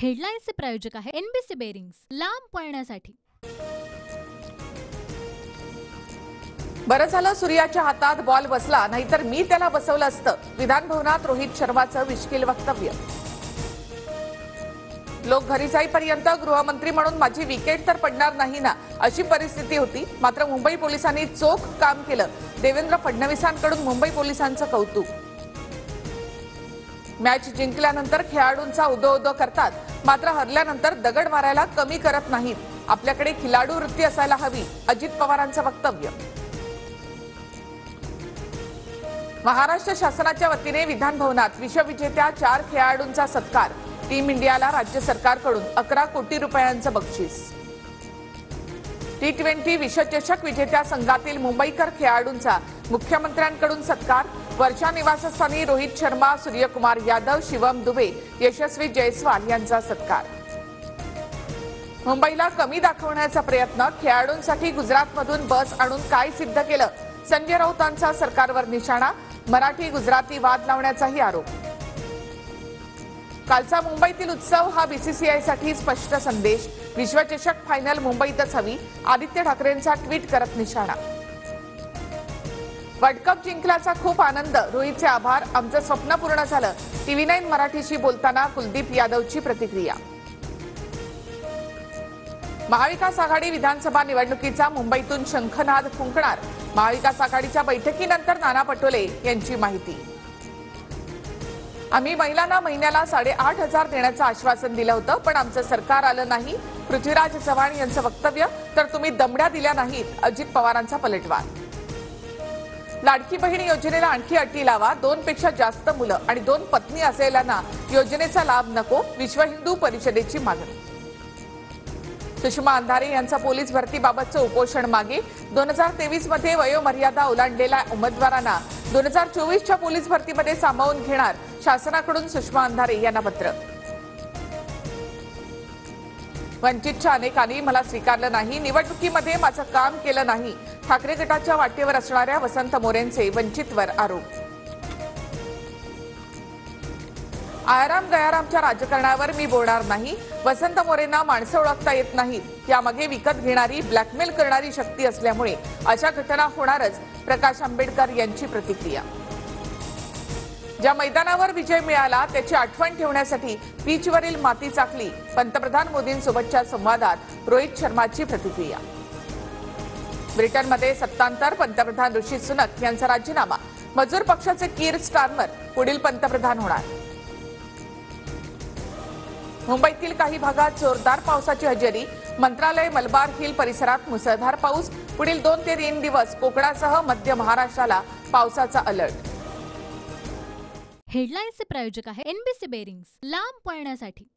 हेडलाईन्सचे प्रायोजक आहे NBC bearings, लांब पळण्यासाठी। बरं झालं सूर्याच्या हातात बॉल बसला, नाहीतर मी त्याला बसवलं असतं। विधान भवनात रोहित शर्माचं विश्कील वक्तव्य। लोक घरी जाईपर्यंत गृहमंत्री म्हणून माझी विकेट तर पडणार नाही ना, अशी परिस्थिती होती। मात्र मुंबई पोलिसांनी चोख काम केलं। देवेंद्र फडणवीसांकडून मुंबई पोलिसांचं कौतुक। मॅच जिंकल्यानंतर खेळाडूंचा उदो करतात, मात्र हरल्यानंतर दगड मारायला कमी करत नाहीत। आपल्याकडे खिलाडू वृत्ती असायला हवी, अजित पवारांचं वक्तव्य। महाराष्ट्र शासनाच्या वतीने विधान भवनात विश्वविजेत्या 4 खेळाडूंचा सत्कार। टीम इंडियाला राज्य सरकारकडून 11 कोटी रुपयांचं बक्षीस। T20 विश्वचषक विजेत्या संघातील मुंबईकर खेळाडूंचा मुख्यमंत्र्यांकडून सत्कार। वर्षा निवासस्थानी रोहित शर्मा, सूर्यकुमार यादव, शिवम दुबे, यशस्वी जयस्वाल यांचा सत्कार। मुंबईला कमी दाखवण्याचा प्रयत्न, खेळाडूंसाठी गुजरातमधून बस आणून काय सिद्ध केलं? संजय राऊतांचा सरकारवर निशाणा। मराठी गुजराती वाद लावण्याचाही आरोप। कालचा मुंबईतील उत्सव हा बीसीसीआयसाठी स्पष्ट संदेश। विश्वचषक फायनल मुंबईतच हवी, आदित्य ठाकरेंचा ट्विट करत निशाणा। वर्ल्ड कप जिंकल्याचा खूप आनंद, रोहितचे आभार, आमचं स्वप्न पूर्ण झालं। TV9 मराठीशी बोलताना कुलदीप यादवची प्रतिक्रिया। महाविकास आघाडी विधानसभा निवडणुकीचा मुंबईतून शंखनाद फुंकणार। महाविकास आघाडीच्या बैठकीनंतर नाना पटोले यांची माहिती। आम्ही महिलांना महिन्याला 8,500 देण्याचं आश्वासन दिलं होतं, पण आमचं सरकार आलं नाही। पृथ्वीराज चव्हाण यांचं वक्तव्य। तर तुम्ही दमड्या दिल्या नाहीत, अजित पवारांचा पलटवार। लाडकी बहीण योजनेला आणखी अटी लावा, 2 पेक्षा जास्त मुलं आणि 2 पत्नी असलेल्यांना योजनेचा लाभ नको, विश्व हिंदू परिषदेची मागणी। सुषमा अंधारे यांचा पोलीस भरतीबाबतचं उपोषण मागे। 2023 मध्ये वयोमर्यादा ओलांडलेल्या उमेदवारांना 2024च्या पोलीस भरतीमध्ये सामावून घेणार, शासनाकडून सुषमा अंधारे यांना पत्र। वंचितच्या अनेकांनी मला स्वीकारलं नाही, निवडणुकीमध्ये माझं काम केलं नाही। ठाकरे गटाच्या वाटेवर असणाऱ्या वसंत मोरेंचे वंचितवर आरोप। आयाराम गयारामच्या राजकारणावर मी बोलणार नाही। वसंत मोरेंना माणसं ओळखता येत नाहीत, यामागे विकत घेणारी, ब्लॅकमेल करणारी शक्ती असल्यामुळे अशा घटना होणारच, प्रकाश आंबेडकर यांची प्रतिक्रिया। ज्या मैदानावर विजय मिळाला त्याची आठवण ठेवण्यासाठी पिचवरील माती चाकली, पंतप्रधान मोदींसोबतच्या संवादात रोहित शर्माची प्रतिक्रिया। ब्रिटनमध्ये सत्तांतर, पंतप्रधान ऋषी सुनक यांचा राजीनामा। मजूर पक्षाचे कीर स्टार्मर पुढील पंतप्रधान होणार। मुंबईतील काही भागात जोरदार पावसाची हजेरी। मंत्रालय, मलबार हिल परिसरात मुसळधार पाऊस। पुढील 2 ते 3 दिवस कोकणासह मध्य महाराष्ट्राला पावसाचा अलर्ट। हेडलाईन्सचे प्रायोजक आहे एनबीसी बेरिंग्स, लांब पळण्यासाठी।